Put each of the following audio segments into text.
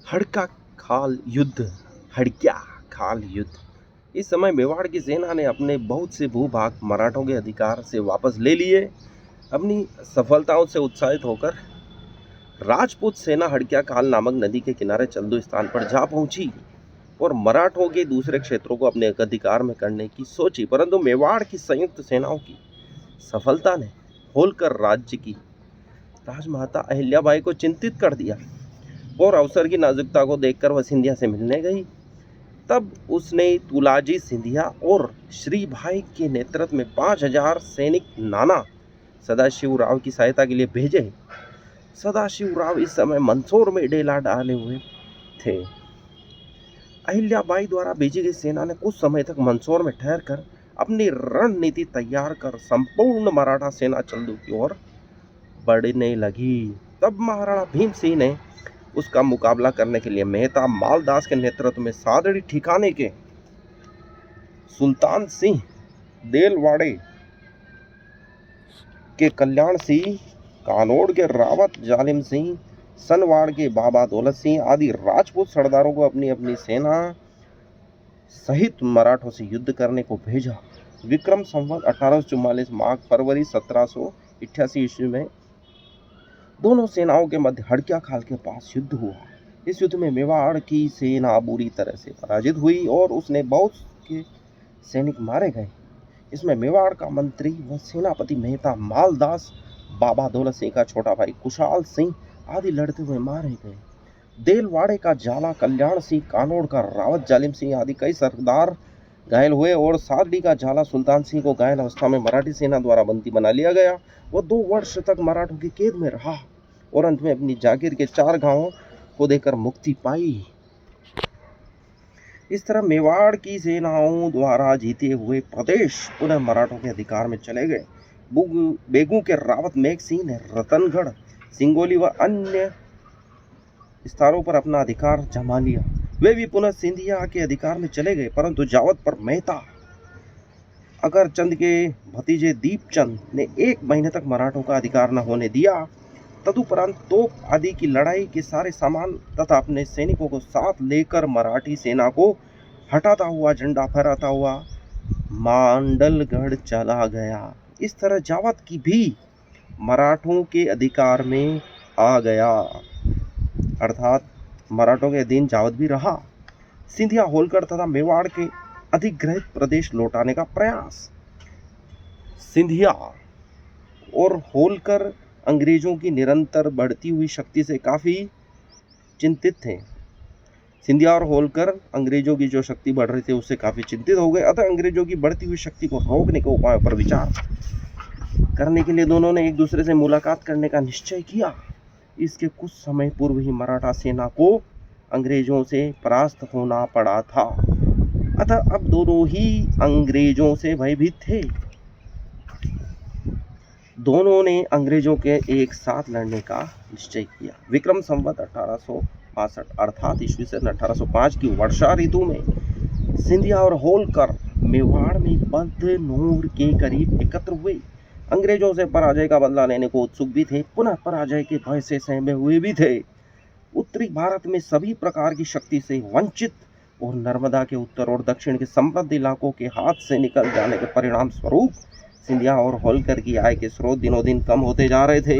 हड़का खाल युद्ध। हड़क्या खाल युद्ध। इस समय मेवाड़ की सेना ने अपने बहुत से भूभाग मराठों के अधिकार से वापस ले लिए। अपनी सफलताओं से उत्साहित होकर राजपूत सेना हड़क्या खाल नामक नदी के किनारे चंदू स्थान पर जा पहुंची और मराठों के दूसरे क्षेत्रों को अपने अधिकार में करने की सोची, परंतु मेवाड़ की संयुक्त सेनाओं की सफलता ने होलकर राज्य की राजमाता अहिल्याबाई को चिंतित कर दिया और अवसर की नाजुकता को देखकर वह सिंधिया से मिलने गई। तब उसने तुलाजी सिंधिया और श्री भाई के नेतृत्व में 5,000 सैनिक नाना सदाशिव राव की सहायता के लिए भेजे। सदाशिव राव इस समय मंदसौर में डेरा डाले हुए थे। अहिल्याबाई द्वारा भेजी गई सेना ने कुछ समय तक मंदसौर में ठहरकर अपनी रणनीति तैयार कर संपूर्ण मराठा सेना चंदू की ओर बढ़ने लगी। तब महाराणा भीम सिंह ने उसका मुकाबला करने के लिए मेहता मालदास के नेतृत्व में सादड़ी ठिकाने के सुल्तान सिंह, देलवाड़े के कल्याण सिंह, कानोड़ के रावत जालिम सिंह, सनवाड़ के बाबा दौलत सिंह आदि राजपूत सरदारों को अपनी अपनी सेना सहित मराठों से युद्ध करने को भेजा। विक्रम संवत 1844 माघ फरवरी 1788 ईस्वी में दोनों सेनाओं के मध्य हड़क्या खाल के पास युद्ध हुआ। इस युद्ध में मेवाड़ की सेना बुरी तरह से पराजित हुई और उसने बहुत के सैनिक मारे गए। इसमें मेवाड़ का मंत्री व सेनापति मेहता मालदास, बाबा दौलत सिंह का छोटा भाई कुशाल सिंह आदि लड़ते हुए मारे गए। देलवाड़े का जाला कल्याण सिंह, कानोड़ का रावत जालिम सिंह आदि कई सरदार घायल हुए और सादड़ी का झाला सुल्तान सिंह को घायल अवस्था में मराठी सेना द्वारा बंदी बना लिया गया। वह 2 वर्ष तक मराठों की कैद में रहा और अंत में अपनी जागीर के 4 गांवों को देकर मुक्ति पाई। इस तरह मेवाड़ की सेनाओं द्वारा जीते हुए प्रदेश पुनः मराठों के अधिकार में चले गए। बेगू के रावत मेघ सिंह ने रतनगढ़, सिंगोली व अन्य स्थानों पर अपना अधिकार जमा लिया। वे भी पुनः सिंधिया के अधिकार में चले गए, परंतु जावत पर मेहता अगरचंद के भतीजे दीपचंद ने 1 महीने तक मराठों का अधिकार न होने दिया। तदुपरांत तोप आदि की लड़ाई के सारे सामान तथा अपने सैनिकों को साथ लेकर मराठी सेना को हटाता हुआ, झंडा फहराता हुआ मांडलगढ़ चला गया। इस तरह जावत की भी मराठों के अधिकार में आ गया, अर्थात मराठों के अधीन जावत भी रहा। सिंधिया, होलकर तथा मेवाड़ के अधिग्रहित प्रदेश लौटाने का प्रयास। सिंधिया और होलकर अंग्रेजों की निरंतर बढ़ती हुई शक्ति से काफी चिंतित थे। सिंधिया और होलकर अंग्रेजों की जो शक्ति बढ़ रही थी उससे काफी चिंतित हो गए। अतः अंग्रेजों की बढ़ती हुई शक्ति को रोकने के उपायों पर विचार करने के लिए दोनों ने एक दूसरे से मुलाकात करने का निश्चय किया। इसके कुछ समय पूर्व ही मराठा सेना को अंग्रेजों से परास्त होना पड़ा था, अतः अब दोनों ही अंग्रेजों से भयभीत थे। दोनों ने अंग्रेजों के एक साथ लड़ने का निश्चय किया। विक्रम संवत 1862 अर्थात ईस्वी सन 1805 की वर्षा ऋतु में सिंधिया और होलकर मेवाड़ में बदनूर के करीब एकत्र हुए। अंग्रेजों से पराजय का बदला लेने को उत्सुक भी थे, पुनः पराजय के भय से सहमे हुए भी थे। उत्तरी भारत में सभी प्रकार की शक्ति से वंचित और नर्मदा के उत्तर और दक्षिण के समृद्ध इलाकों के हाथ से निकल जाने के परिणाम स्वरूप सिंधिया और होलकर की आय के स्रोत दिनों दिन कम होते जा रहे थे।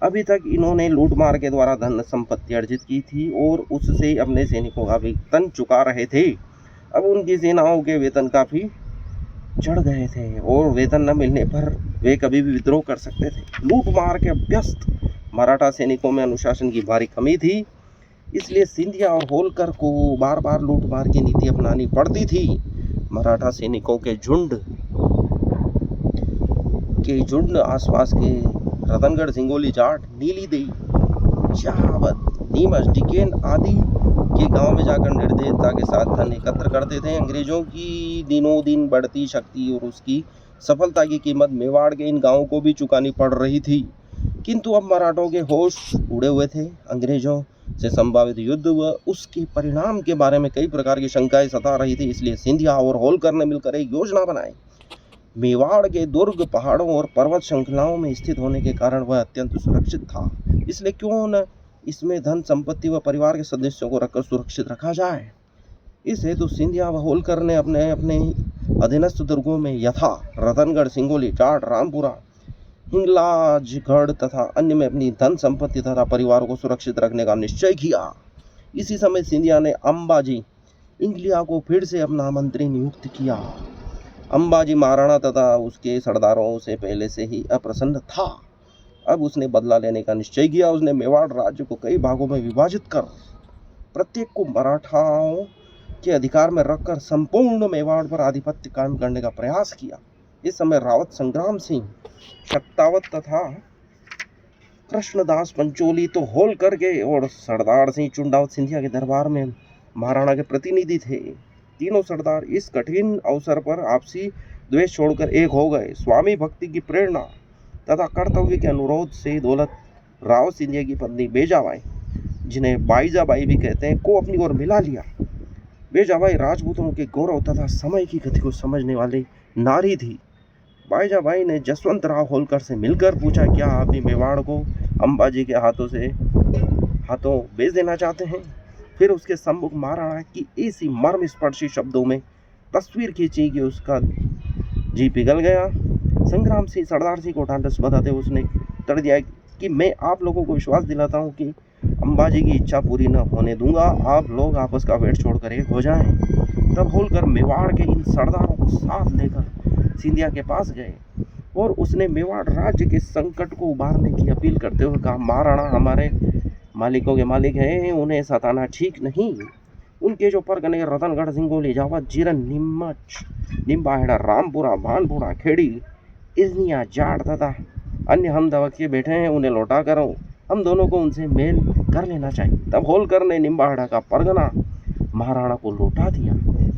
अभी तक इन्होंने लूटमार के द्वारा धन संपत्ति अर्जित की थी और उससे अपने सैनिकों का वेतन चुका रहे थे। अब उनकी सेनाओं के वेतन काफी चढ़ गए थे और वेतन न मिलने पर वे कभी भी विद्रोह कर सकते थे। लूटमार के व्यस्त मराठा सैनिकों में अनुशासन की भारी कमी थी, इसलिए सिंधिया और होलकर को बार बार लूटमार की नीति अपनानी पड़ती थी। मराठा सैनिकों के झुंड आसपास के रतनगढ़, सिंगोली, जाट, नीलीदेई, शाहबाद, नीमच, डिकेन आदि के गांव में जाकर निर्दयता के साथ धन एकत्र करते थे। अंग्रेजों की दिनों दिन बढ़ती शक्ति और उसकी सफलता की कीमत मेवाड़ के इन गांवों को भी चुकानी पड़ रही थी, किंतु अब मराठों के होश उड़े हुए थे। अंग्रेजों से संभावित युद्ध व उसके परिणाम के बारे में कई प्रकार की शंकाएं सता रही थी, इसलिए सिंधिया और होलकर ने मिलकर एक योजना बनाई। मेवाड़ के दुर्ग पहाड़ों और पर्वत श्रृंखलाओं में स्थित होने के कारण वह अत्यंत सुरक्षित था, इसलिए क्यों न इसमें धन संपत्ति व परिवार के सदस्यों को रखकर सुरक्षित रखा जाए। इस हेतु सिंधिया व होलकर ने अपने अपने अधीनस्थ दुर्गों में यथा रतनगढ़, सिंगोली, जाट, रामपुरा, हिंगलाजगढ़ तथा अन्य में अपनी धन संपत्ति तथा परिवारों को सुरक्षित रखने का निश्चय किया। इसी समय सिंधिया ने अंबाजी इंगलिया को फिर से अपना मंत्री नियुक्त किया। अंबाजी महाराणा तथा उसके सरदारों से पहले से ही अप्रसन्न था। अब उसने बदला लेने का निश्चय किया। उसने मेवाड़ राज्य को कई भागों में विभाजित कर प्रत्येक को मराठाओं के अधिकार में रखकर संपूर्ण मेवाड़ पर आधिपत्य कायम करने का प्रयास किया। इस समय रावत संग्राम सिंह शक्तावत तथा कृष्णदास पंचोली तो होलकर के और सरदार सिंह चुंडावत सिंधिया के दरबार में महाराणा के प्रतिनिधि थे। तीनों सरदार इस कठिन अवसर पर आपसी द्वेष छोड़कर एक हो गए। स्वामी भक्ति की प्रेरणा तथा कर्तव्य के अनुरोध से दौलत राव सिंधिया की पत्नी बेजाबाई, जिन्हें बाईजाबाई भी कहते हैं, को अपनी ओर मिला लिया। बेजाबाई राजपूतों के गौरव तथा समय की गति को समझने वाली नारी थी। बाईजाबाई ने जसवंत राव होलकर से मिलकर पूछा, क्या आप भी मेवाड़ को अंबाजी के हाथों बेच देना चाहते हैं? फिर उसके सम्मुख महाराणा की ऐसी मर्मस्पर्शी शब्दों में तस्वीर खींची कि उसका जी पिघल गया। संग्राम सिंह सरदार सिंह को ढांढस बताते उसने कर दिया कि मैं आप लोगों को विश्वास दिलाता हूं कि अंबाजी की इच्छा पूरी न होने दूंगा। आप लोग आपस का वेट छोड़कर एक हो जाएं। तब होलकर मेवाड़ के इन सरदारों को साथ लेकर सिंधिया के पास गए और उसने मेवाड़ राज्य के संकट को उबारने की अपील करते हुए कहा, महाराणा हमारे मालिकों के मालिक हैं, उन्हें सताना ठीक नहीं। उनके जो परगने रतनगढ़, सिंगोली, जावत, जीरन, नीमच, निम्बाहेड़ा, रामपुरा, भानपुरा, खेड़ी, इजनिया, जाट तथा अन्य हम दवा के बैठे हैं, उन्हें लौटा कर हम दोनों को उनसे मेल कर लेना चाहिए। तब होलकर ने निम्बाहेड़ा का परगना महाराणा को लौटा दिया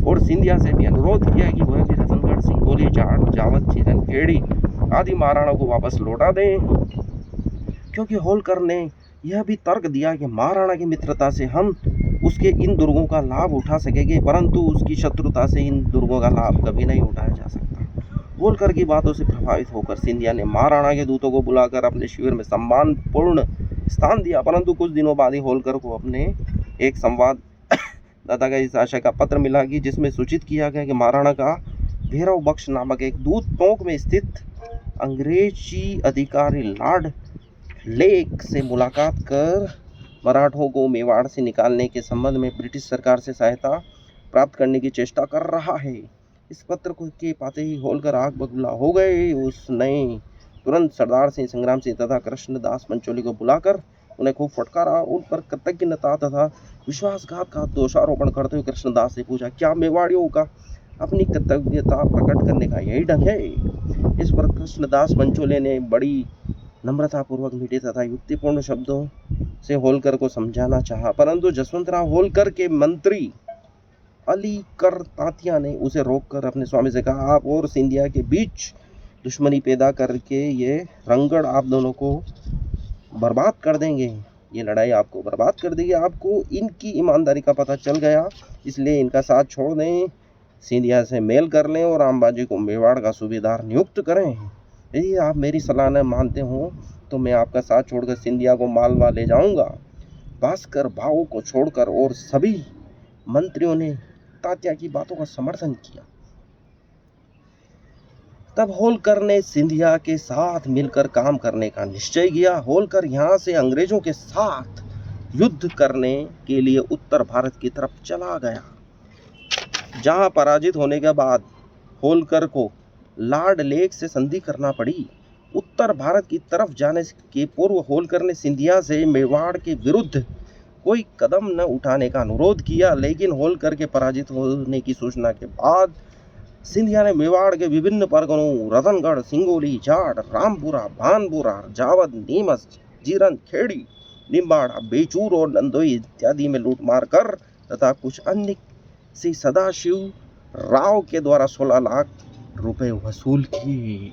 और सिंधिया से भी अनुरोध किया कि वह भी रतनगढ़, सिंगोली, जाट, जावत, जीरन, खेड़ी आदि महाराणा को वापस लौटा दें, क्योंकि होलकर ने यह भी तर्क दिया कि महाराणा की मित्रता से हम उसके इन दुर्गों का लाभ उठा सकेंगे, परंतु उसकी शत्रुता से इन दुर्गों का लाभ कभी नहीं उठाया जा सकता। होलकर की बातों से प्रभावित होकर सिंधिया ने महाराणा के दूतों को बुलाकर अपने शिविर में सम्मानपूर्ण स्थान दिया, परंतु कुछ दिनों बाद ही होलकर को अपने एक संवाददाता का इस आशय का पत्र मिला कि जिसमें सूचित किया गया कि महाराणा का भैरव बख्श नामक एक दूत टोंक में स्थित अंग्रेजी अधिकारी लॉर्ड लेक से मुलाकात कर मराठों को मेवाड़ से निकालने के संबंध में ब्रिटिश सरकार से सहायता प्राप्त करने की चेष्टा कर रहा है। इस पत्र को के पाते ही होलकर आग बबूला हो गए। उसने तुरंत सरदार सिंह, संग्राम सिंह तथा कृष्णदास पंचोली को बुलाकर उन्हें खूब फटकारा। उन पर कृतज्ञता तथा विश्वासघात का दोषारोपण करते हुए कृष्णदास से पूछा, क्या मेवाड़ियों का अपनी कृतज्ञता प्रकट करने का यही ढंग है? इस पर कृष्णदास पंचोली ने बड़ी नम्रतापूर्वक मीठे तथा युक्तिपूर्ण शब्दों से होलकर को समझाना चाहा, परंतु जसवंतराव होलकर के मंत्री अलीकर तांतिया ने उसे रोककर अपने स्वामी से कहा, आप और सिंधिया के बीच दुश्मनी पैदा करके ये रंगड़ आप दोनों को बर्बाद कर देंगे। ये लड़ाई आपको बर्बाद कर देगी। आपको इनकी ईमानदारी का पता चल गया, इसलिए इनका साथ छोड़ दें, सिंधिया से मेल कर लें और अंबाजी को मेवाड़ का सूबेदार नियुक्त करें। यदि आप मेरी सलाह न मानते हो तो मैं आपका साथ छोड़कर सिंधिया को मालवा ले जाऊंगा। भास्कर भाव को छोड़कर और सभी मंत्रियों ने तात्या की बातों का समर्थन किया। तब होलकर ने सिंधिया के साथ मिलकर काम करने का निश्चय किया। होलकर यहाँ से अंग्रेजों के साथ युद्ध करने के लिए उत्तर भारत की तरफ चला गया, जहां पराजित होने के बाद होलकर को लॉर्ड लेक से संधि करना पड़ी। उत्तर भारत की तरफ जाने के पूर्व होलकर ने सिंधिया से मेवाड़ के विरुद्ध कोई कदम न उठाने का अनुरोध किया, लेकिन होलकर के पराजित होने की सूचना के बाद सिंधिया ने मेवाड़ के विभिन्न परगनों रतनगढ़, सिंगोली, जाट, रामपुरा, भानपुरा, जावत, नीमच, जीरन, खेड़ी, निम्बाड़ा, बेचूर और नंदोई इत्यादि में लूटमार कर तथा कुछ अन्य से सदाशिव राव के द्वारा 16 लाख रुपए वसूल किए।